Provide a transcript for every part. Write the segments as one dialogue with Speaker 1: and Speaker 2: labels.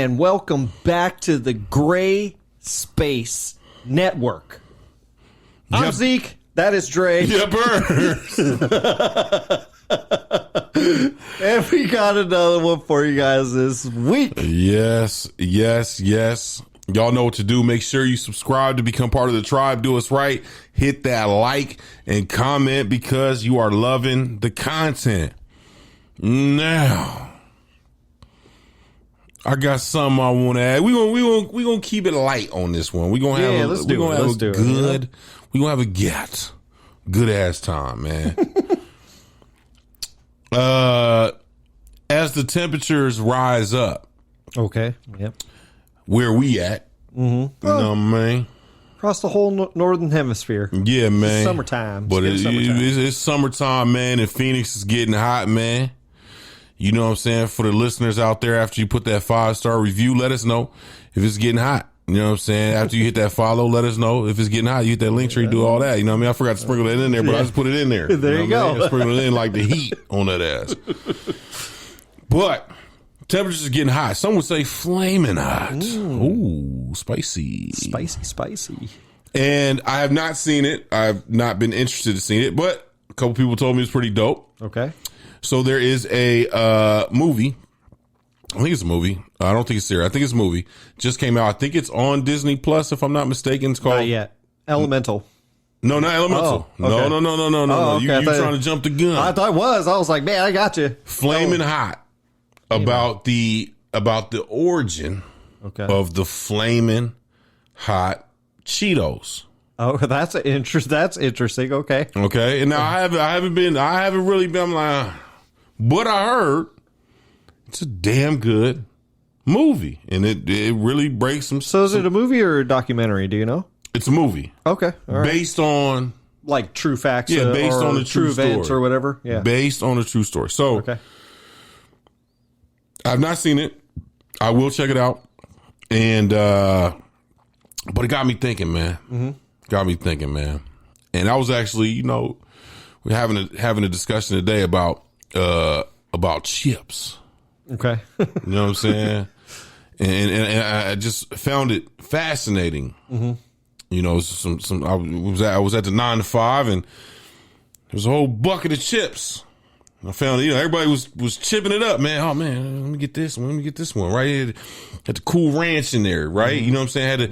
Speaker 1: and welcome back to the Gray Space Network. I'm Zeke. That is Dray. And we got another one for you guys this week.
Speaker 2: Yes. Y'all know what to do. Make sure you subscribe to become part of the tribe. Do us right. Hit that like and comment because you are loving the content. Now, I got something I want to add. We gonna keep it light on this one. We gonna have a good ass time, man. As the temperatures rise up,
Speaker 1: okay, yep.
Speaker 2: Where we at? Mm-hmm. You know what I mean?
Speaker 1: Across the whole northern hemisphere.
Speaker 2: Yeah, man.
Speaker 1: It's summertime.
Speaker 2: But it's summertime, man, and Phoenix is getting hot, man. You know what I'm saying? For the listeners out there, after you put that 5-star review, let us know if it's getting hot. You know what I'm saying? After you hit that follow, let us know if it's getting hot. You hit that link tree, do all that. You know what I mean? I forgot to sprinkle that in there, but I just put it in there.
Speaker 1: There you go.
Speaker 2: I sprinkle it in like the heat on that ass. But temperatures are getting hot. Some would say flaming hot. Ooh, spicy.
Speaker 1: Spicy.
Speaker 2: And I have not seen it. I've not been interested in seeing it, but a couple people told me it's pretty dope.
Speaker 1: Okay.
Speaker 2: So there is a movie. I think it's a movie. I don't think it's serious. I think it's a movie. Just came out. I think it's on Disney Plus, if I'm not mistaken. It's called...
Speaker 1: Not yet. Elemental.
Speaker 2: No, not Elemental.
Speaker 1: Oh, okay.
Speaker 2: No.
Speaker 1: Oh, okay.
Speaker 2: You trying to jump the gun.
Speaker 1: I thought it was. I was like, man, I got you.
Speaker 2: Flaming hot. About the origin of the flaming hot Cheetos.
Speaker 1: Oh, that's interesting. Okay.
Speaker 2: And now I haven't really been, I'm like, but I heard it's a damn good movie, and it really breaks some.
Speaker 1: So is it a movie or a documentary? Do you know?
Speaker 2: It's a movie.
Speaker 1: Okay. All right.
Speaker 2: Based on
Speaker 1: like true facts.
Speaker 2: Yeah, based on the true
Speaker 1: events
Speaker 2: story.
Speaker 1: Or whatever. Yeah.
Speaker 2: Based on a true story. So
Speaker 1: okay.
Speaker 2: I've not seen it. I will check it out. And but it got me thinking, man. Mm-hmm. Got me thinking, man. And I was actually, we're having a discussion today about chips.
Speaker 1: Okay.
Speaker 2: You know what I'm saying? And I just found it fascinating. Mm-hmm. I was at the 9 to 5 and there was a whole bucket of chips. I found, everybody was chipping it up, man. Oh man, let me get this one, right? Had the Cool Ranch in there, right? Mm-hmm. You know what I'm saying?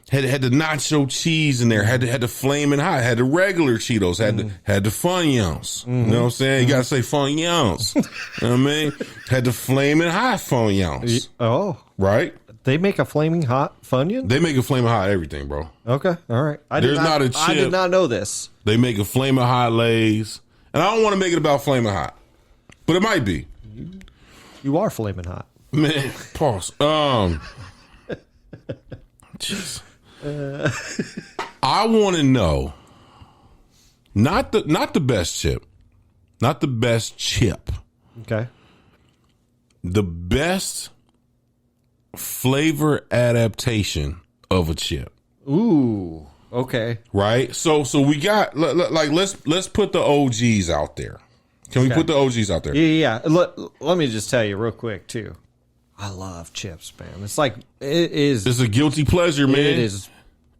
Speaker 2: Had the nacho cheese in there, had the flaming hot, had the regular Cheetos, had the Funyuns. Mm-hmm. You know what I'm saying? You gotta say Funyuns. You know what I mean? Had the flaming hot Funyuns.
Speaker 1: Oh.
Speaker 2: Right?
Speaker 1: They make a flaming hot Funyun?
Speaker 2: They make a flaming hot everything, bro.
Speaker 1: Okay. All right. I did not know this.
Speaker 2: They make a flaming hot Lay's. And I don't want to make it about flaming hot. But it might be.
Speaker 1: You are flaming hot.
Speaker 2: Man, pause. Jeez. I want to know not the best chip. Not the best chip.
Speaker 1: Okay. The
Speaker 2: best flavor adaptation of a chip.
Speaker 1: Ooh. Okay.
Speaker 2: Right? So we got let's put the OGs out there. Can we put the OGs out there?
Speaker 1: Yeah. Let me just tell you real quick, too. I love chips, man. It's like, it is.
Speaker 2: It's a guilty pleasure, man.
Speaker 1: It is.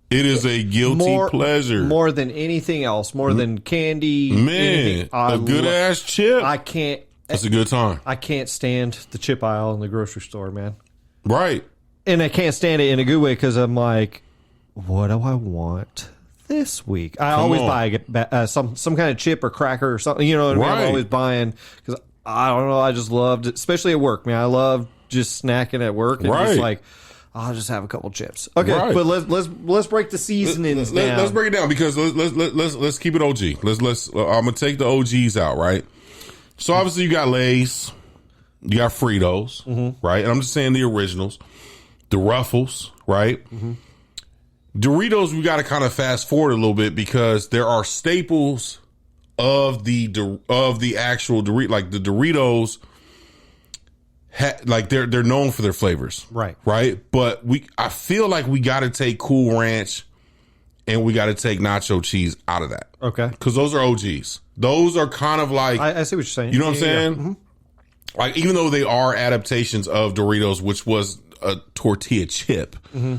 Speaker 2: It is a guilty pleasure.
Speaker 1: More than anything else. More than candy.
Speaker 2: Man, a good-ass chip.
Speaker 1: I can't.
Speaker 2: It's a good time.
Speaker 1: I can't stand the chip aisle in the grocery store, man.
Speaker 2: Right.
Speaker 1: And I can't stand it in a good way because I'm like, what do I want this week? I always buy some kind of chip or cracker or something. You know what I mean?
Speaker 2: Right.
Speaker 1: I'm always buying because I don't know. I just loved it, especially at work, man. I love just snacking at work and just like, I'll just have a couple chips. Okay, but let's break the seasonings down.
Speaker 2: Let's break it down because let's keep it OG. I'm gonna take the OGs out, right? So obviously you got Lay's, you got Fritos, right? And I'm just saying the originals, the Ruffles, right? Mm-hmm. Doritos, we got to kind of fast forward a little bit because there are staples of the actual Doritos, like the Doritos. Like they're known for their flavors, right? But I feel like we got to take Cool Ranch and we got to take nacho cheese out of that,
Speaker 1: okay?
Speaker 2: Because those are OGs. Those are kind of like
Speaker 1: I see what you're saying.
Speaker 2: You know what I'm saying?
Speaker 1: Yeah. Mm-hmm.
Speaker 2: Like even though they are adaptations of Doritos, which was a tortilla chip. Mm-hmm.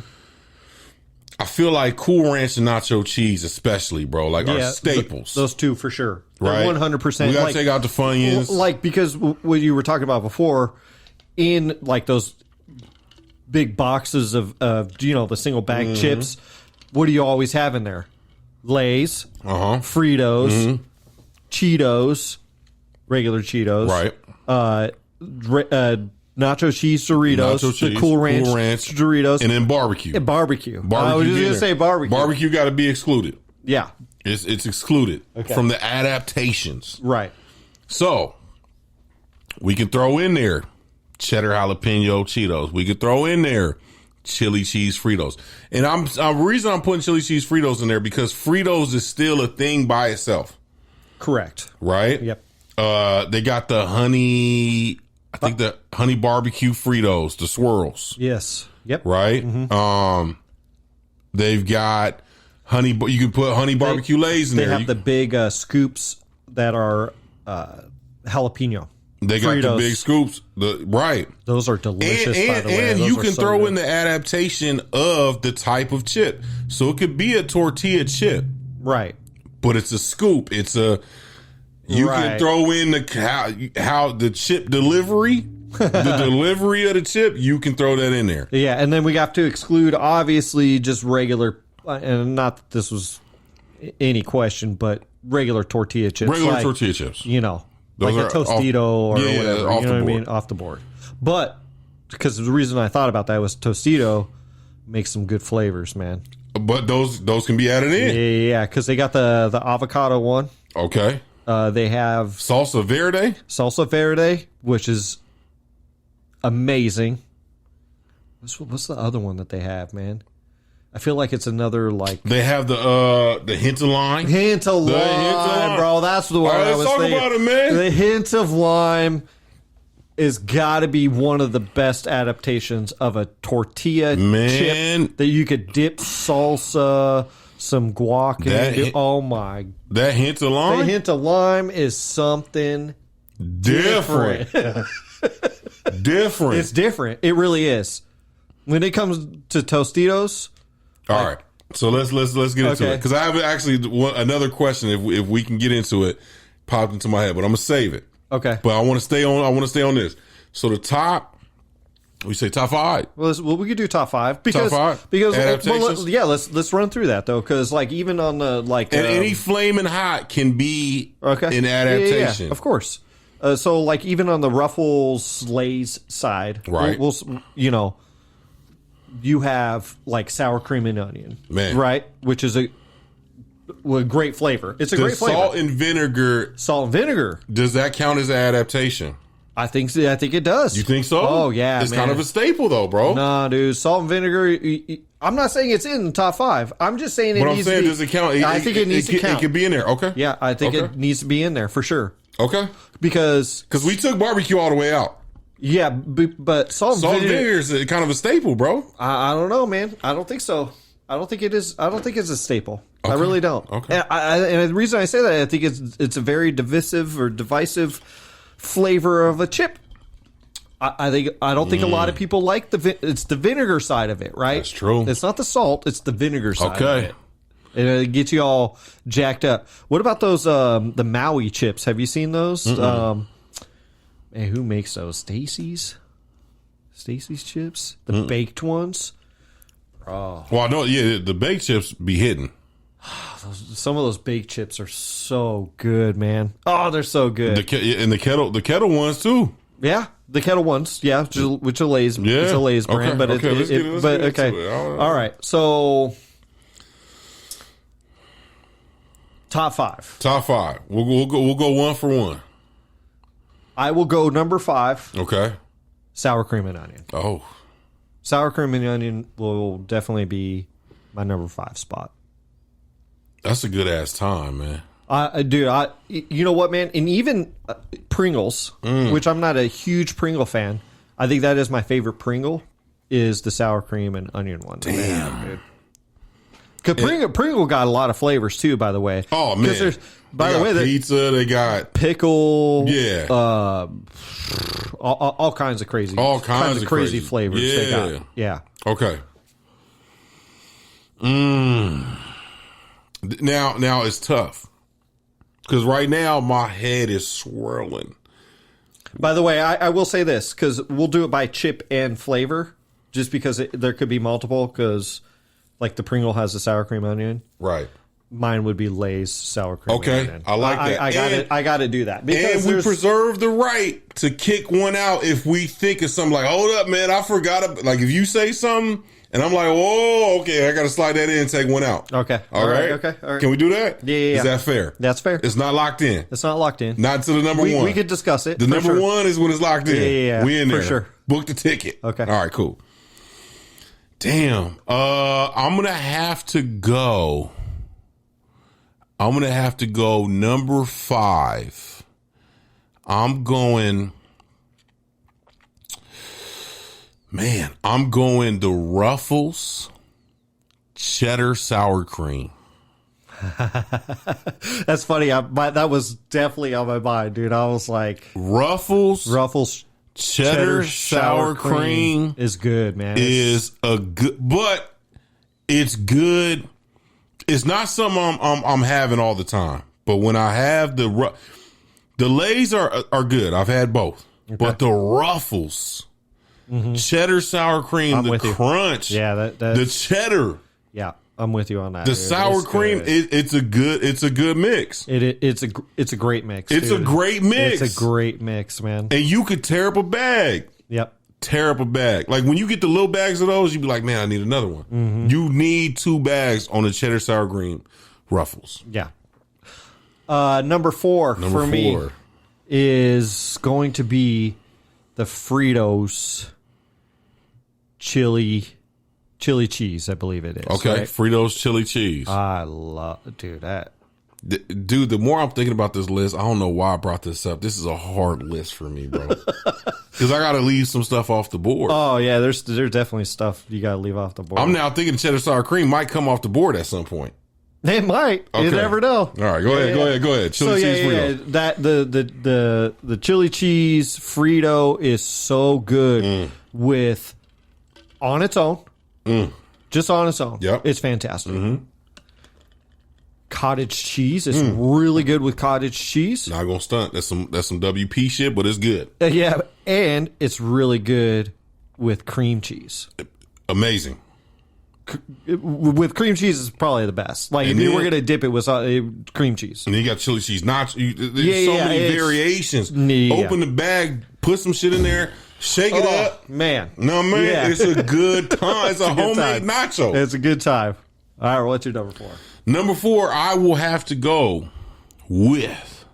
Speaker 2: I feel like Cool Ranch and nacho cheese, especially, bro, like are staples.
Speaker 1: Those two for sure,
Speaker 2: right?
Speaker 1: 100%.
Speaker 2: We gotta take out the Funyuns,
Speaker 1: like because what you were talking about before, in like those big boxes of the single bag chips. What do you always have in there? Lay's, Fritos, Cheetos, regular Cheetos,
Speaker 2: right?
Speaker 1: Nacho cheese Doritos, the Cool Ranch Doritos,
Speaker 2: and then barbecue.
Speaker 1: Barbecue. I was just going to say barbecue.
Speaker 2: Barbecue got to be excluded.
Speaker 1: Yeah.
Speaker 2: It's excluded from the adaptations.
Speaker 1: Right.
Speaker 2: So, we can throw in there cheddar jalapeno Cheetos. We could throw in there chili cheese Fritos. And the reason I'm putting chili cheese Fritos in there because Fritos is still a thing by itself.
Speaker 1: Correct.
Speaker 2: Right?
Speaker 1: Yep.
Speaker 2: They got the honey... I think the honey barbecue Fritos, the swirls.
Speaker 1: Yes. Yep.
Speaker 2: Right?
Speaker 1: Mm-hmm.
Speaker 2: They've got honey. You can put honey barbecue Lays in there.
Speaker 1: They have the big scoops that are jalapeno.
Speaker 2: They got
Speaker 1: Fritos.
Speaker 2: the big scoops. Right.
Speaker 1: Those are delicious, by the way.
Speaker 2: And
Speaker 1: Those
Speaker 2: you can
Speaker 1: so
Speaker 2: throw
Speaker 1: good.
Speaker 2: in the adaptation of the type of chip. So it could be a tortilla chip.
Speaker 1: Right.
Speaker 2: But it's a scoop. It's a... You can throw in how the chip delivery, the delivery of the chip. You can throw that in there.
Speaker 1: Yeah, and then we have to exclude obviously just regular, and not that this was any question, but regular tortilla chips.
Speaker 2: Regular tortilla chips.
Speaker 1: You know, those like a Tostito or whatever. You know what I mean? Off the board. But because the reason I thought about that was Tostito makes some good flavors, man.
Speaker 2: But those can be added in.
Speaker 1: Yeah, because they got the avocado one.
Speaker 2: Okay.
Speaker 1: They have
Speaker 2: salsa verde, which is amazing. What's the other one that they have, man? I feel like it's another like they have the hint of lime.
Speaker 1: Hint of lime, bro. That's the one I was thinking.
Speaker 2: Let's talk about it, man.
Speaker 1: The hint of lime is got to be one of the best adaptations of a tortilla chip that you could dip salsa. Some guac in oh my!
Speaker 2: That hint of lime.
Speaker 1: The hint of lime is something
Speaker 2: different. Different.
Speaker 1: It's different. It really is. When it comes to Tostitos.
Speaker 2: All right. So let's get into it because I have actually another question. If we can get into it, popped into my head, but I'm gonna save it.
Speaker 1: Okay.
Speaker 2: But I want to stay on this. So the top. We say top 5.
Speaker 1: Well, we could do top 5 because
Speaker 2: adaptations.
Speaker 1: Let's run through that though because like even on the like
Speaker 2: and any flaming hot can be an adaptation,
Speaker 1: of course. So like even on the Ruffles Lay's side,
Speaker 2: right?
Speaker 1: We'll you have like sour cream and onion,
Speaker 2: man,
Speaker 1: right? Which is a great flavor. It's a great flavor.
Speaker 2: Salt and vinegar. Does that count as an adaptation?
Speaker 1: I think it does.
Speaker 2: You think so?
Speaker 1: Oh, yeah,
Speaker 2: It's kind of a staple, though, bro.
Speaker 1: Nah, dude. Salt and vinegar, I'm not saying it's in the top 5. I'm just saying it needs to be.
Speaker 2: Does it count?
Speaker 1: I think it needs to count.
Speaker 2: It could be in there. Okay.
Speaker 1: Yeah, I think it needs to be in there for sure.
Speaker 2: Okay.
Speaker 1: Because
Speaker 2: we took barbecue all the way out.
Speaker 1: Yeah, but salt and vinegar
Speaker 2: is kind of a staple, bro.
Speaker 1: I don't know, man. I don't think so. I don't think it is. I don't think it's a staple. Okay. I really don't.
Speaker 2: Okay.
Speaker 1: And the reason I say that, I think it's a very divisive flavor of a chip. I don't think a lot of people like it's the vinegar side of it, right?
Speaker 2: That's true.
Speaker 1: It's not the salt; it's the vinegar side of it. And it gets you all jacked up. What about those the Maui chips? Have you seen those? Man, who makes those? Stacy's chips, the baked ones. Oh,
Speaker 2: well, no, yeah, the baked chips be hidden.
Speaker 1: Some of those baked chips are so good, man. Oh, they're so good.
Speaker 2: And the kettle ones too.
Speaker 1: Yeah, the kettle ones. Yeah, which are Lay's. Yeah, it's a Lay's brand, but okay. All right, so top 5.
Speaker 2: Top 5. We'll go one for one.
Speaker 1: I will go number 5.
Speaker 2: Okay.
Speaker 1: Sour cream and onion.
Speaker 2: Oh.
Speaker 1: Sour cream and onion will definitely be my number 5 spot.
Speaker 2: That's a good ass time, man.
Speaker 1: Dude, you know what, man? And even Pringles, which I'm not a huge Pringle fan, I think that is my favorite Pringle, is the sour cream and onion one.
Speaker 2: Damn.
Speaker 1: Dude. Because Pringle got a lot of flavors too, by the way.
Speaker 2: Oh man!
Speaker 1: There's, by the way,
Speaker 2: pizza. They got
Speaker 1: pickle.
Speaker 2: Yeah.
Speaker 1: All kinds of crazy.
Speaker 2: All kinds of crazy
Speaker 1: flavors.
Speaker 2: Yeah.
Speaker 1: They got. Yeah.
Speaker 2: Okay. Now it's tough because right now my head is swirling.
Speaker 1: By the way, I will say this because we'll do it by chip and flavor, just because there could be multiple. Because like the Pringle has the sour cream onion,
Speaker 2: right?
Speaker 1: Mine would be Lay's sour cream.
Speaker 2: Okay,
Speaker 1: onion.
Speaker 2: I like that.
Speaker 1: I got to do that
Speaker 2: because we preserve the right to kick one out if we think of something like, hold up, man, I forgot. Like if you say something. And I'm like, whoa, okay, I got to slide that in and take one out.
Speaker 1: Okay.
Speaker 2: All right.
Speaker 1: Okay. All right.
Speaker 2: Can we do that?
Speaker 1: Yeah.
Speaker 2: Is that fair?
Speaker 1: That's fair.
Speaker 2: It's not locked in.
Speaker 1: It's not locked in.
Speaker 2: Not to the number one.
Speaker 1: We could discuss it.
Speaker 2: The number one is when it's locked in.
Speaker 1: Yeah.
Speaker 2: We in there.
Speaker 1: For sure.
Speaker 2: Book the ticket.
Speaker 1: Okay.
Speaker 2: All right, cool. Damn. I'm going to have to go. Number 5. I'm going the Ruffles cheddar sour cream.
Speaker 1: That's funny. That was definitely on my mind, dude. I was like,
Speaker 2: Ruffles cheddar sour cream
Speaker 1: is good, man.
Speaker 2: But it's good. It's not something I'm having all the time. But when I have the Lay's are good. I've had both. Okay. But the Ruffles. Mm-hmm. Cheddar sour cream, the crunch, the cheddar.
Speaker 1: Yeah, I'm with you on that.
Speaker 2: The sour cream, it's a good mix.
Speaker 1: It's a great mix.
Speaker 2: It's a great mix.
Speaker 1: It's a great mix, man.
Speaker 2: And you could tear up a bag.
Speaker 1: Yep,
Speaker 2: tear up a bag. Like when you get the little bags of those, you be like, man, I need another one. Mm-hmm. You need 2 bags on the cheddar sour cream Ruffles.
Speaker 1: Yeah. Number 4 for me is going to be the Fritos chili cheese, I believe it is.
Speaker 2: Okay,
Speaker 1: right?
Speaker 2: Fritos chili cheese.
Speaker 1: I love, that.
Speaker 2: Dude, the more I'm thinking about this list, I don't know why I brought this up. This is a hard list for me, bro. Because I got to leave some stuff off the board.
Speaker 1: Oh, yeah, there's definitely stuff you got to leave off the board.
Speaker 2: I'm now thinking cheddar sour cream might come off the board at some point.
Speaker 1: It might. Okay. You never know. All
Speaker 2: right, go ahead. Chili cheese Frito.
Speaker 1: That the chili cheese Frito is so good with on its own. Just on its own.
Speaker 2: Yep.
Speaker 1: It's fantastic. Mm-hmm. Cottage cheese is really good with cottage cheese.
Speaker 2: Not gonna stunt. That's some WP shit, but it's good.
Speaker 1: Yeah, and it's really good with cream cheese.
Speaker 2: Amazing.
Speaker 1: With cream cheese is probably the best. Like if you were gonna dip it with cream cheese,
Speaker 2: and then you got chili cheese. There's so many variations. Open the bag, put some shit in there, shake it up,
Speaker 1: man.
Speaker 2: No man, it's a good time. It's a homemade nacho.
Speaker 1: It's a good time. All right, what's your number 4?
Speaker 2: Number 4, I will have to go with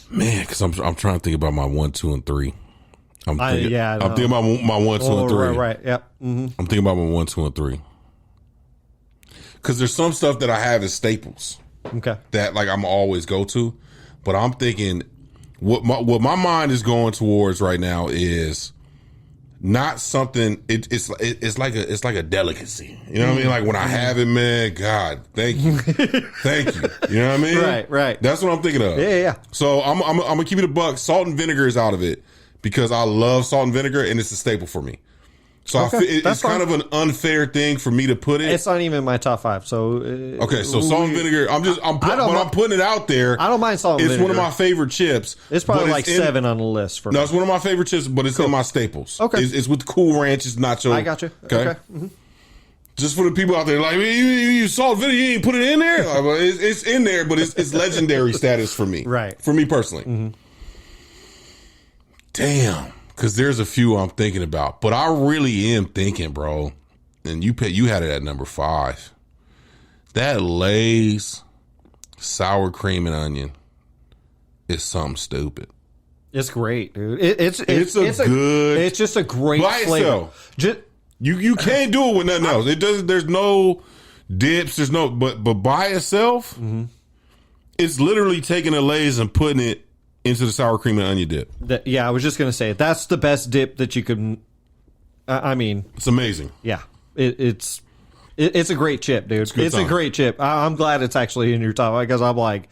Speaker 2: because I'm trying to think about my 1, 2, and 3. I'm thinking about my 1, 2, and 3.
Speaker 1: Right. Yep. Mm-hmm.
Speaker 2: I'm thinking about my 1, 2, and 3. Because there's some stuff that I have as staples.
Speaker 1: Okay.
Speaker 2: That like I'm always go to, but I'm thinking what my mind is going towards right now is not something. It's like a delicacy. You know what I mean? Like when I have it, man. God, thank you, thank you. You know what I mean?
Speaker 1: Right.
Speaker 2: That's what I'm thinking of.
Speaker 1: Yeah.
Speaker 2: So I'm gonna keep it $1. Salt and vinegar is out of it. Because I love salt and vinegar, and it's a staple for me. So it's kind of an unfair thing for me to put it.
Speaker 1: It's not even in my top 5. So
Speaker 2: so salt and vinegar. I'm putting it out there.
Speaker 1: I don't mind salt and vinegar.
Speaker 2: It's one of my favorite chips.
Speaker 1: It's probably like 7 on the list for me.
Speaker 2: No, it's one of my favorite chips, but it's in my staples.
Speaker 1: Okay,
Speaker 2: it's with Cool Ranch. It's nacho.
Speaker 1: I got you. Okay. Mm-hmm.
Speaker 2: Just for the people out there, like you salt and vinegar, you ain't put it in there. Like, well, it's in there, but it's legendary status for me.
Speaker 1: Right.
Speaker 2: For me personally. Mm-hmm. Damn. Because there's a few I'm thinking about. But I really am thinking, bro, and you had it at number 5. That Lay's sour cream and onion is something stupid.
Speaker 1: It's great, dude. It's just a great
Speaker 2: by
Speaker 1: flavor.
Speaker 2: You can't do it with nothing else. It doesn't. There's no dips. There's no. But by itself, it's literally taking a Lay's and putting it into the sour cream and onion dip.
Speaker 1: I was just gonna say that's the best dip that you could. I mean,
Speaker 2: it's amazing.
Speaker 1: Yeah, it's It's a great chip, dude. It's a great chip. I'm glad it's actually in your top because I'm like,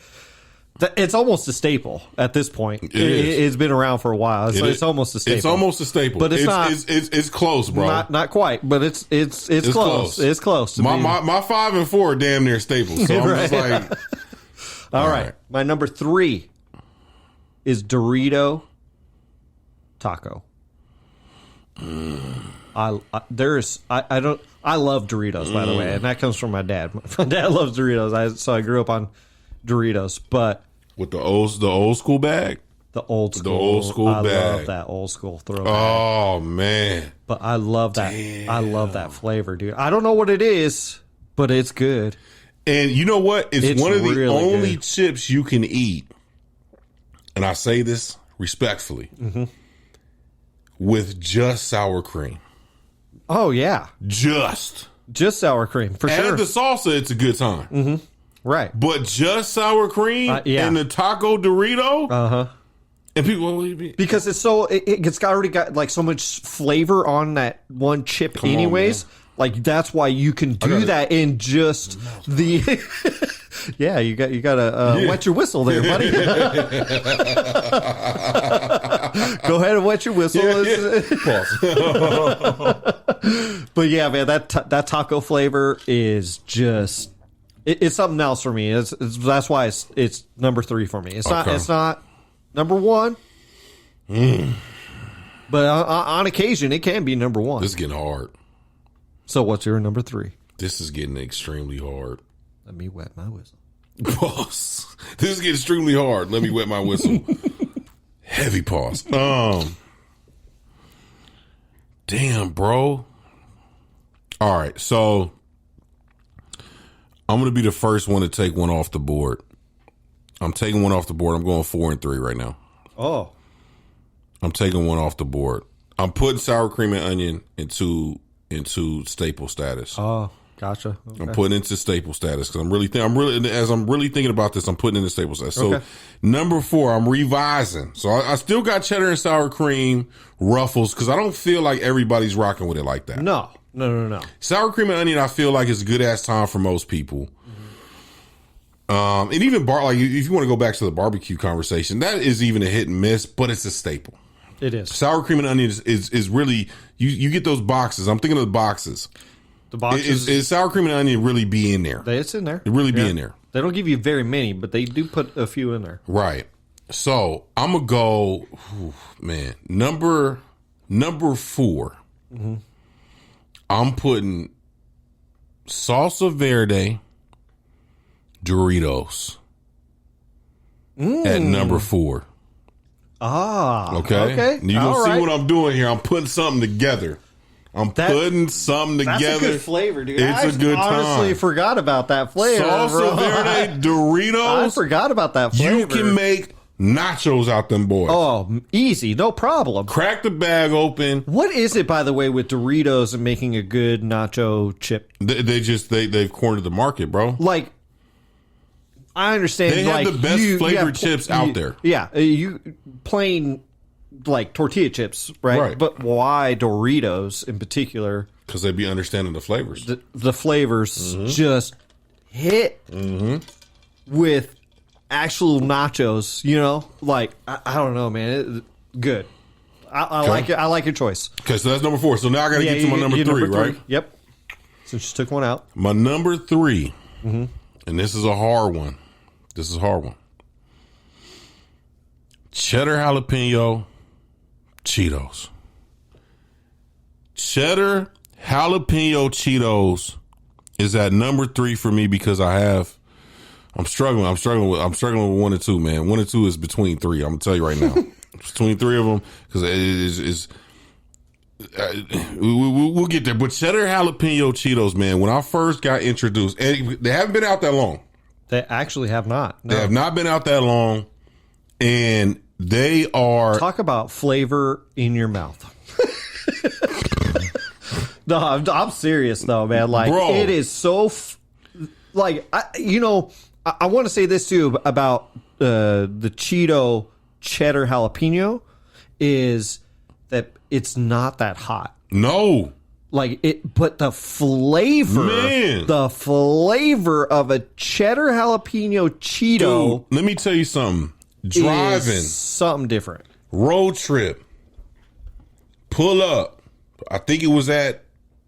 Speaker 1: it's almost a staple at this point. It's been around for a while, so it's almost a staple.
Speaker 2: It's almost a staple,
Speaker 1: but it's not.
Speaker 2: It's close, bro.
Speaker 1: Not quite, but it's close. It's close.
Speaker 2: My 5 and 4 are damn near staples. So I'm just like,
Speaker 1: all right. My number 3 is Dorito taco. I love Doritos, by the way, and that comes from my dad. My dad loves Doritos, so I grew up on Doritos. But
Speaker 2: with the old school bag,
Speaker 1: the old school
Speaker 2: bag.
Speaker 1: I love that old school throwback.
Speaker 2: Oh man!
Speaker 1: But I love that. Damn. I love that flavor, dude. I don't know what it is, but it's good.
Speaker 2: And you know what? It's one of the only chips you can eat, and I say this respectfully, with just sour cream.
Speaker 1: Oh yeah,
Speaker 2: just
Speaker 1: sour cream for sure.
Speaker 2: Add the salsa, it's a good time.
Speaker 1: Right,
Speaker 2: but just sour cream and the taco Dorito, and people
Speaker 1: because it's already got like so much flavor on that one chip, anyways. Like that's why you can do that in just the. Yeah, you got to wet your whistle there, buddy. Go ahead and wet your whistle. Pause. But yeah, man, that taco flavor is just it's something else for me. That's why it's number 3 for me. It's not number 1. But on occasion, it can be number 1.
Speaker 2: This is getting hard.
Speaker 1: So what's your number 3?
Speaker 2: This is getting extremely hard.
Speaker 1: Let me wet my whistle.
Speaker 2: Pause. This is getting extremely hard. Let me wet my whistle. Heavy pause. Damn, bro. All right, so I'm going to be the first one to take one off the board. I'm taking one off the board. I'm going 4 and 3 right now.
Speaker 1: Oh.
Speaker 2: I'm taking one off the board. I'm putting sour cream and onion into staple status.
Speaker 1: Oh, gotcha. Okay.
Speaker 2: I'm putting into staple status because I'm really thinking about this. I'm putting into staple status. So number 4, I'm revising. So I still got cheddar and sour cream Ruffles because I don't feel like everybody's rocking with it like that.
Speaker 1: No.
Speaker 2: Sour cream and onion, I feel like is a good ass time for most people. And even like if you want to go back to the barbecue conversation, that is even a hit and miss, but it's a staple.
Speaker 1: It is.
Speaker 2: Sour cream and onion is really you get those boxes. I'm thinking of the boxes.
Speaker 1: The boxes
Speaker 2: is sour cream and onion really be in there?
Speaker 1: It's in there.
Speaker 2: It really be in there.
Speaker 1: They don't give you very many, but they do put a few in there.
Speaker 2: Right. So I'm gonna go, number 4. I'm putting salsa verde Doritos at number 4. Okay. You gonna see what I'm doing here? I'm putting something together. Putting something together.
Speaker 1: That's a good flavor, dude.
Speaker 2: It's a good time.
Speaker 1: I honestly forgot about that flavor.
Speaker 2: Salsa verde Doritos.
Speaker 1: I forgot about that flavor.
Speaker 2: You can make nachos out them boys.
Speaker 1: Oh, easy, no problem.
Speaker 2: Crack the bag open.
Speaker 1: What is it, by the way, with Doritos and making a good nacho chip?
Speaker 2: They've cornered the market, bro.
Speaker 1: Like, I understand.
Speaker 2: They have the best flavored chips out there.
Speaker 1: Yeah, you plain like tortilla chips, right? But why Doritos in particular?
Speaker 2: Because they be understanding the flavors.
Speaker 1: The flavors just hit with actual nachos. You know, like I don't know, man. Good. I like it. I like your choice.
Speaker 2: Okay, so that's number 4. So now I got to get to my number 3, right?
Speaker 1: Yep. So just took one out.
Speaker 2: My number 3, and this is a hard one. Cheddar jalapeno Cheetos. Cheddar jalapeno Cheetos is at number 3 for me because I'm struggling with 1 and 2, man. 1 and 2 is between 3. I'm gonna tell you right now. It's between 3 of them because it is. We'll get there. But cheddar jalapeno Cheetos, man. When I first got introduced, and they haven't been out that long.
Speaker 1: They actually have not. No.
Speaker 2: They have not been out that long, and they are
Speaker 1: talk about flavor in your mouth. No, I'm serious though, man. Like, bro, it is so. I want to say this too about the Cheeto cheddar jalapeno is that it's not that hot.
Speaker 2: No.
Speaker 1: Like it, but the flavor,
Speaker 2: Man.
Speaker 1: the flavor of a cheddar jalapeno Cheeto.
Speaker 2: Dude, let me tell you something. Driving,
Speaker 1: is something different.
Speaker 2: road trip, pull up. I think it was at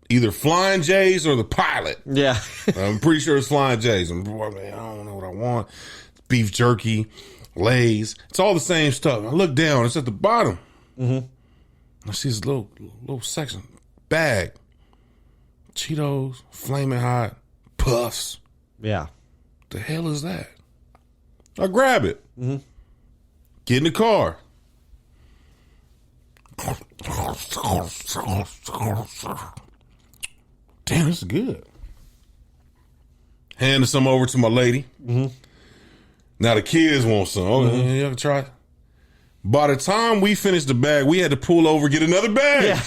Speaker 2: either Flying J's or the Pilot.
Speaker 1: Yeah.
Speaker 2: I'm pretty sure it's Flying J's. I don't know what I want. Beef jerky, Lay's. It's all the same stuff. I look down. It's at the bottom. Mm-hmm. I see this little section. Bag. Cheetos, Flaming Hot, Puffs.
Speaker 1: Yeah.
Speaker 2: The hell is that? I grab it. Mm-hmm. Get in the car. Damn, this is good. Handed some over to my lady. Mm-hmm. Now the kids want some. Oh, mm-hmm. You can try it. By the time we finished the bag, we had to pull over, get another bag. Yeah.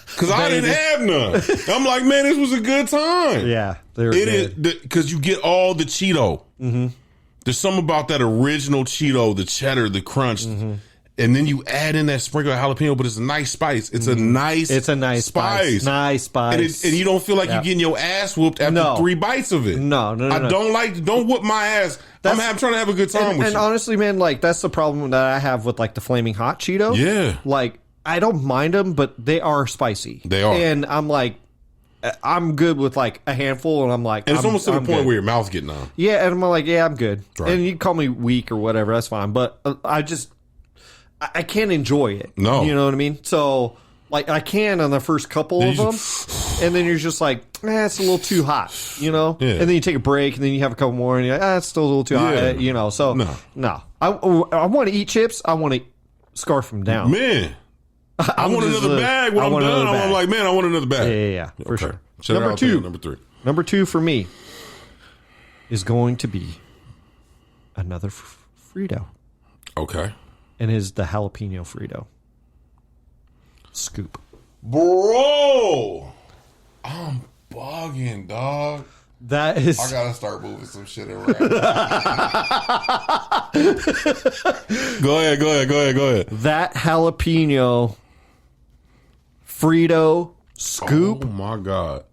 Speaker 2: Because I didn't have none. I'm like, man, this was a good time.
Speaker 1: Yeah. It is
Speaker 2: because you get all the Cheeto. Mm-hmm. There's something about that original Cheeto, the cheddar, the crunch. Mm-hmm. And then you add in that sprinkle of jalapeno, but it's a nice spice. It's a nice spice.
Speaker 1: Nice spice.
Speaker 2: And you don't feel like you're getting your ass whooped after 3 bites of it.
Speaker 1: No.
Speaker 2: I don't whoop my ass. I'm trying to have a good time with you.
Speaker 1: And honestly, man, like that's the problem that I have with like the Flaming Hot Cheeto.
Speaker 2: Yeah.
Speaker 1: Like I don't mind them, but they are spicy.
Speaker 2: They are.
Speaker 1: And I'm like, I'm good with like a handful, and I'm like,
Speaker 2: and it's almost to the point where your mouth's getting on.
Speaker 1: Yeah, and I'm like, yeah, I'm good. Right. And you call me weak or whatever, that's fine. But I can't enjoy it.
Speaker 2: No,
Speaker 1: you know what I mean. So like, I can on the first couple of them, and then you're just like, it's a little too hot, you know. Yeah. And then you take a break, and then you have a couple more, and you're like, it's still a little too hot, you know. So no. I want to eat chips. I want to scarf them down,
Speaker 2: man. I want another bag when I'm done. I'm like, man, I want another bag.
Speaker 1: Yeah, for sure.
Speaker 2: Number 2. Number 3.
Speaker 1: Number 2 for me is going to be another Frito.
Speaker 2: Okay.
Speaker 1: And is the jalapeno Frito. Scoop.
Speaker 2: Bro! I'm bugging, dog.
Speaker 1: That is...
Speaker 2: I gotta start moving some shit around. Go ahead.
Speaker 1: That jalapeno Frito scoop.
Speaker 2: Oh my God.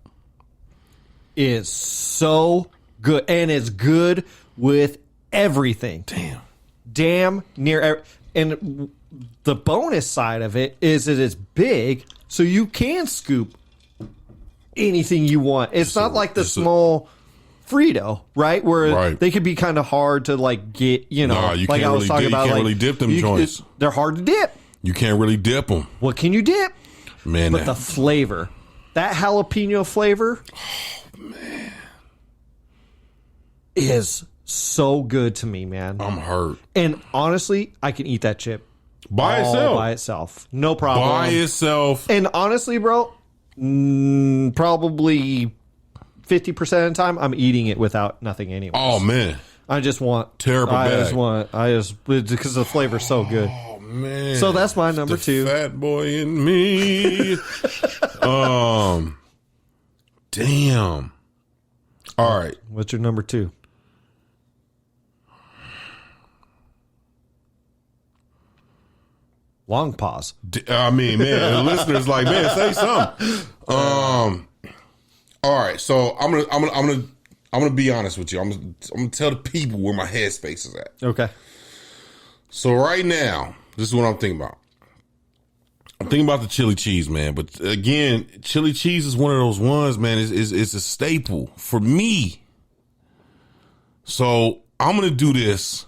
Speaker 1: Is so good. And it's good with everything. Damn near. And the bonus side of it is that it's big, so you can scoop anything you want. It's not like the small Frito, right? Where they could be kind of hard to like get, you know.
Speaker 2: Nah, you
Speaker 1: like
Speaker 2: can't
Speaker 1: I was
Speaker 2: really
Speaker 1: talking
Speaker 2: dip,
Speaker 1: about,
Speaker 2: you can't
Speaker 1: like,
Speaker 2: really dip them joints.
Speaker 1: They're hard to dip.
Speaker 2: You can't really dip them.
Speaker 1: What can you dip?
Speaker 2: Man,
Speaker 1: but the flavor, that jalapeno flavor,
Speaker 2: man,
Speaker 1: is so good to me, man.
Speaker 2: I'm hurt.
Speaker 1: And honestly, I can eat that chip
Speaker 2: by
Speaker 1: itself, no problem.
Speaker 2: By itself.
Speaker 1: And honestly, bro, probably 50% of the time, I'm eating it without nothing anyway.
Speaker 2: Oh man,
Speaker 1: I just want
Speaker 2: terrible.
Speaker 1: Because the flavor's so good.
Speaker 2: Oh man.
Speaker 1: So that's my number 2.
Speaker 2: Fat boy in me. Damn. All right.
Speaker 1: What's your number 2? Long pause.
Speaker 2: I mean, man, the listeners like, man, say something. All right, so I'm gonna be honest with you. I'm gonna tell the people where my headspace is at.
Speaker 1: Okay.
Speaker 2: So right now, this is what I'm thinking about. I'm thinking about the chili cheese, man. But again, chili cheese is one of those ones, man. It's a staple for me. So I'm gonna do this.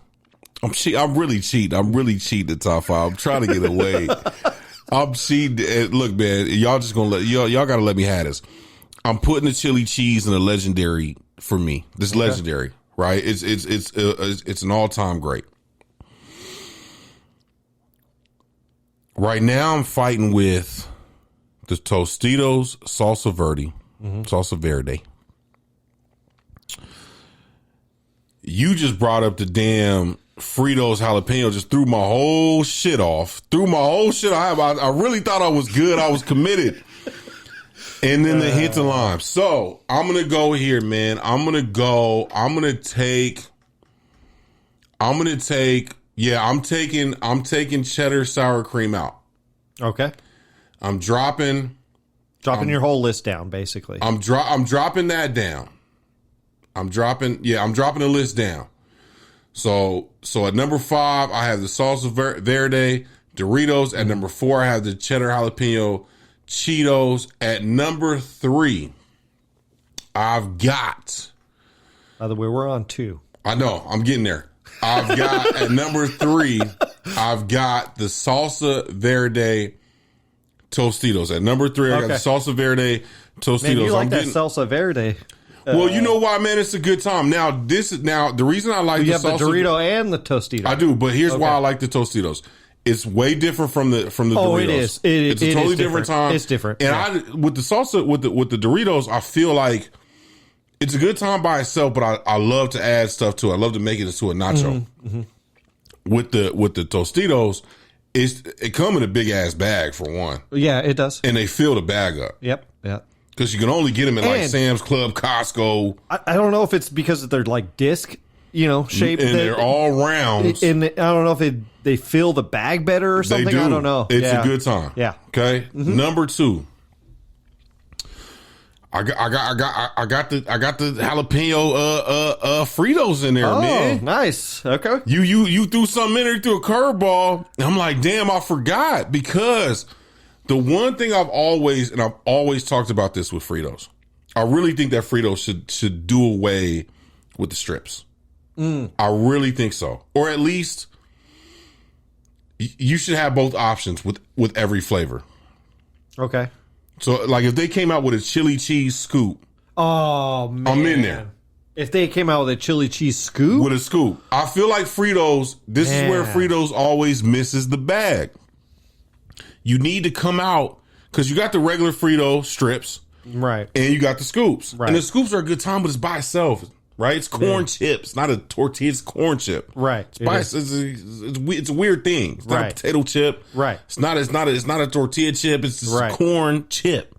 Speaker 2: I'm really cheating. I'm really cheating the top 5. I'm trying to get away. I'm cheating. Look, man, y'all just gonna y'all gotta let me have this. I'm putting the chili cheese in a legendary for me. This legendary, right? It's an all-time great. Right now, I'm fighting with the Tostitos Salsa Verde. You just brought up the damn Fritos jalapeno, just threw my whole shit off. I really thought I was good. I was committed. And then they hit the lime. So I'm going to go here, man. I'm taking cheddar sour cream out.
Speaker 1: Okay.
Speaker 2: I'm dropping
Speaker 1: Dropping your whole list down, basically.
Speaker 2: I'm dropping that down. I'm dropping the list down. So at number 5, I have the salsa verde Doritos. At number 4, I have the cheddar jalapeno Cheetos. At number 3, I've got.
Speaker 1: By the way, we're on 2.
Speaker 2: I know, I'm getting there. I've got at number 3, I've got the salsa verde Tostitos. At number 3, I got the salsa verde Tostitos.
Speaker 1: Man, you like that salsa verde?
Speaker 2: Well, you know why, man? It's a good time. Now the reason I like
Speaker 1: you have the Dorito and the Tostito.
Speaker 2: I do, but here's why I like the Tostitos. It's way different from the Doritos.
Speaker 1: It is.
Speaker 2: It's a totally different time.
Speaker 1: It's different.
Speaker 2: And with the salsa with the Doritos, I feel like it's a good time by itself, but I love to add stuff to it. I love to make it into a nacho. With the Tostitos, it come in a big ass bag for one.
Speaker 1: Yeah, it does.
Speaker 2: And they fill the bag up.
Speaker 1: Yep.
Speaker 2: Because you can only get them in like Sam's Club, Costco.
Speaker 1: I don't know if it's because they're like disc, shaped.
Speaker 2: And they're all rounds.
Speaker 1: And I don't know if they fill the bag better or something.
Speaker 2: They do.
Speaker 1: I don't know.
Speaker 2: It's a good time.
Speaker 1: Yeah.
Speaker 2: Okay. Number 2. I got the jalapeno Fritos in there, man.
Speaker 1: Nice. Okay.
Speaker 2: You threw something in there, threw a curveball. I'm like, damn, I forgot, because the one thing I've always talked about this with Fritos. I really think that Fritos should do away with the strips. I really think so. Or at least you should have both options with every flavor.
Speaker 1: Okay.
Speaker 2: So, like, if they came out with a chili cheese scoop,
Speaker 1: oh man,
Speaker 2: I'm in there.
Speaker 1: If they came out with a chili cheese scoop,
Speaker 2: with a scoop, I feel like Fritos. This is where Fritos always misses the bag. You need to come out, because you got the regular Frito strips,
Speaker 1: right,
Speaker 2: and you got the scoops,
Speaker 1: right.
Speaker 2: And the scoops are a good time, but it's by itself, right? It's corn chips, not a tortilla. It's corn chip,
Speaker 1: right?
Speaker 2: It's a weird thing. It's not a potato chip,
Speaker 1: right?
Speaker 2: It's not a tortilla chip. It's just a corn chip,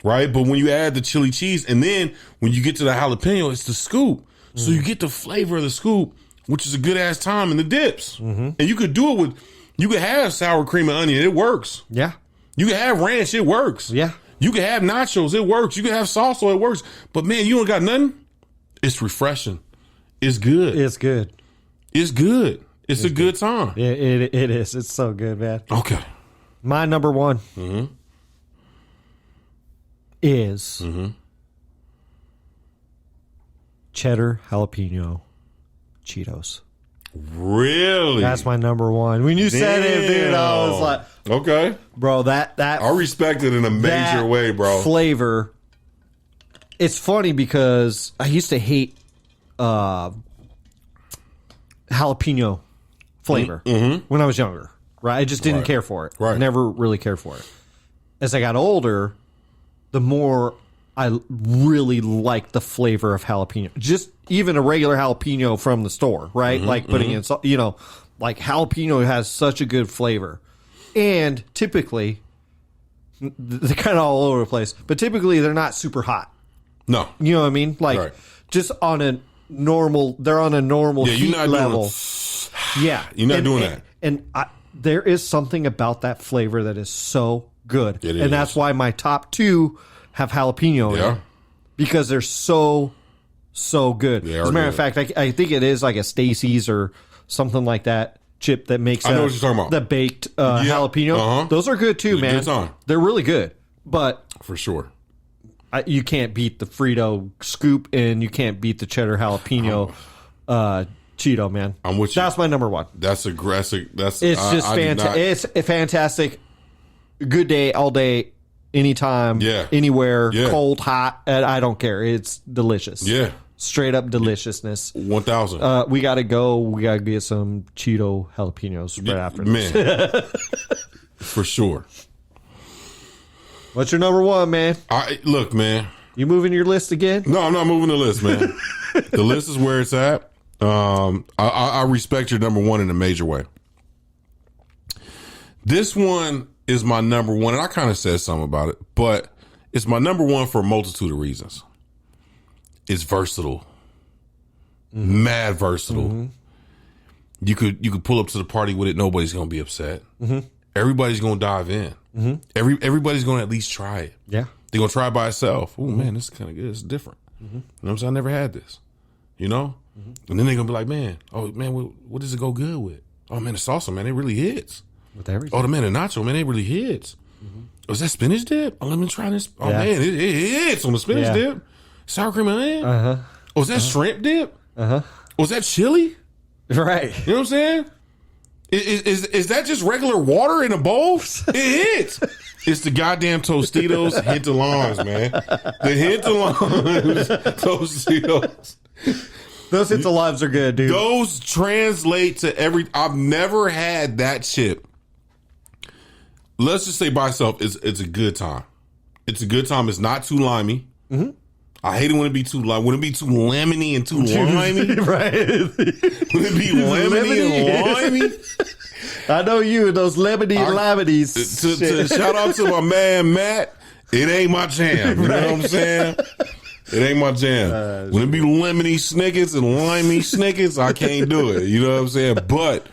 Speaker 2: right? But when you add the chili cheese, and then when you get to the jalapeno, it's the scoop. So you get the flavor of the scoop, which is a good ass time in the dips, and you could do it with. You can have sour cream and onion. It works.
Speaker 1: Yeah.
Speaker 2: You can have ranch. It works.
Speaker 1: Yeah.
Speaker 2: You can have nachos. It works. You can have salsa. It works. But, man, you don't got nothing. It's refreshing. It's good.
Speaker 1: It's good.
Speaker 2: It's good. It's a good time.
Speaker 1: It is. It's so good, man.
Speaker 2: Okay.
Speaker 1: My number 1 is cheddar jalapeno Cheetos.
Speaker 2: Really?
Speaker 1: That's my number 1. When you said it, dude, I was like,
Speaker 2: okay,
Speaker 1: bro, that
Speaker 2: I respect it in a major way, bro.
Speaker 1: Flavor. It's funny because I used to hate jalapeno flavor when I was younger. Right, I just didn't care for it.
Speaker 2: Right,
Speaker 1: never really cared for it. As I got older, the more I really liked the flavor of jalapeno. Just even a regular jalapeno from the store, right? Like putting in, like jalapeno has such a good flavor. And typically, they're kind of all over the place, but typically they're not super hot.
Speaker 2: No.
Speaker 1: You know what I mean? Like just on a normal, they're on a normal heat level.
Speaker 2: You're not doing that.
Speaker 1: And there is something about that flavor that is so good.
Speaker 2: It is.
Speaker 1: And that's why my top 2 have jalapeno in it, because they're so good. As a matter of fact, I think it is like a Stacy's or something like that chip that makes
Speaker 2: I know what you're talking about.
Speaker 1: The baked jalapeno. Those are good too, man.
Speaker 2: Good time.
Speaker 1: They're really good, but
Speaker 2: for sure,
Speaker 1: you can't beat the Frito scoop, and you can't beat the cheddar jalapeno Cheeto, man.
Speaker 2: I'm with you.
Speaker 1: That's my number 1.
Speaker 2: That's aggressive. It's
Speaker 1: just fantastic. It's a fantastic. Good day, all day. Anytime, anywhere, cold, hot, I don't care. It's delicious.
Speaker 2: Yeah.
Speaker 1: Straight up deliciousness.
Speaker 2: 1,000.
Speaker 1: We got to go. We got to get some Cheeto jalapenos right after this.
Speaker 2: Man. For sure.
Speaker 1: What's your number 1, man?
Speaker 2: Look, man.
Speaker 1: You moving your list again?
Speaker 2: No, I'm not moving the list, man. The list is where it's at. I respect your number 1 in a major way. This one is my number 1, and I kind of said something about it, but it's my number 1 for a multitude of reasons. It's versatile, mad versatile. You could pull up to the party with it. Nobody's gonna be upset. Everybody's gonna dive in. Everybody's going to at least try it.
Speaker 1: Yeah.
Speaker 2: They're going to try it by itself. Oh, man, this is kind of good. It's different. You know what I'm saying? I never had this, you know? And then they're going to be like, man, what does it go good with? Oh, man, the salsa, man, it really hits.
Speaker 1: With everything.
Speaker 2: Oh, the nacho, man, it really hits. Oh, is that spinach dip? Oh, let me try this. Oh, man, it hits on the spinach dip. Sour cream and onion. Oh, is that shrimp dip? Oh, is that chili?
Speaker 1: Right.
Speaker 2: You know what I'm saying? Is that just regular water in a bowl? It hits. It's the goddamn Tostitos hint of limes, man. The hint of limes Tostitos.
Speaker 1: Those hits of limes are good, dude.
Speaker 2: Those translate to I've never had that chip. Let's just say by itself, it's a good time. It's a good time. It's not too limey. I hate it when it be too when it be too lemony and too limey.
Speaker 1: Right.
Speaker 2: When it be lemony and limey.
Speaker 1: I know you and those lemonies.
Speaker 2: To shout out to my man Matt. It ain't my jam. You know what I'm saying? It ain't my jam. When it be lemony Snickers and limey Snickers, I can't do it. You know what I'm saying? But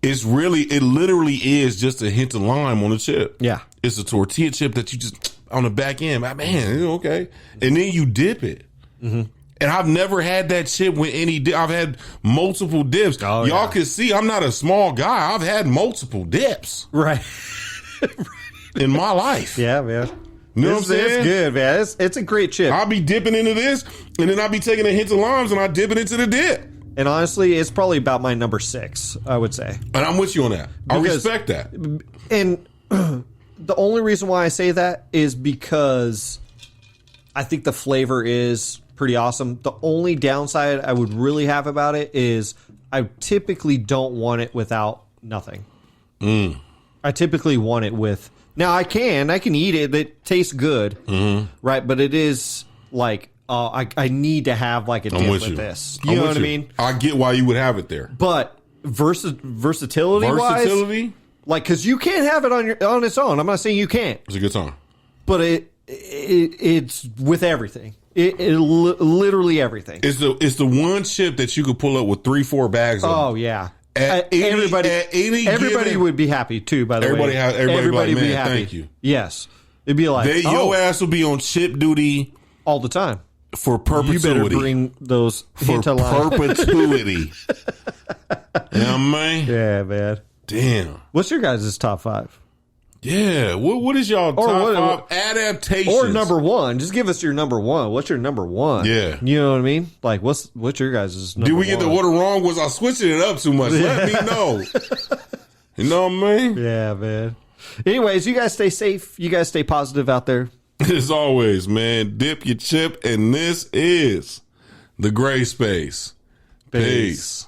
Speaker 2: it literally is just a hint of lime on the chip.
Speaker 1: Yeah.
Speaker 2: It's a tortilla chip that you just on the back end. Man, okay. And then you dip it. And I've never had that chip with any dip. I've had multiple dips.
Speaker 1: Oh,
Speaker 2: Y'all can see I'm not a small guy. I've had multiple dips.
Speaker 1: Right.
Speaker 2: In my life.
Speaker 1: Yeah, man.
Speaker 2: You know what I'm saying?
Speaker 1: It's good, man. It's a great chip.
Speaker 2: I'll be dipping into this, and then I'll be taking a hint of limes, and I dip it into the dip.
Speaker 1: And honestly, it's probably about my number 6, I would say.
Speaker 2: And I'm with you on that. I respect that.
Speaker 1: And the only reason why I say that is because I think the flavor is pretty awesome. The only downside I would really have about it is I typically don't want it without nothing. I typically want it with... Now, I can eat it. It tastes good, right? But it is like... I need to have like a dip with this. You know what I mean?
Speaker 2: I get why you would have it there.
Speaker 1: But versatility wise, like, because you can't have it on its own. I'm not saying you can't.
Speaker 2: It's a good time.
Speaker 1: But it's with everything. Literally everything.
Speaker 2: It's the one chip that you could pull up with 3-4 bags of.
Speaker 1: Oh yeah. Everybody would be happy too. By the way, everybody would be happy.
Speaker 2: Thank you.
Speaker 1: Yes, it'd be like
Speaker 2: your ass will be on chip duty
Speaker 1: all the time.
Speaker 2: For perpetuity.
Speaker 1: You better bring those
Speaker 2: for perpetuity. You know what I mean?
Speaker 1: Yeah, man.
Speaker 2: Damn.
Speaker 1: What's your guys' top 5?
Speaker 2: Yeah. What is y'all top 5 adaptations?
Speaker 1: Or number 1. Just give us your number 1. What's your number 1?
Speaker 2: Yeah.
Speaker 1: You know what I mean? Like, what's your guys' number 1?
Speaker 2: Did we get the order wrong? Was I switching it up too much? Let me know. You know what I mean?
Speaker 1: Yeah, man. Anyways, you guys stay safe. You guys stay positive out there.
Speaker 2: As always, man, dip your chip, and this is the Gray Space. Peace.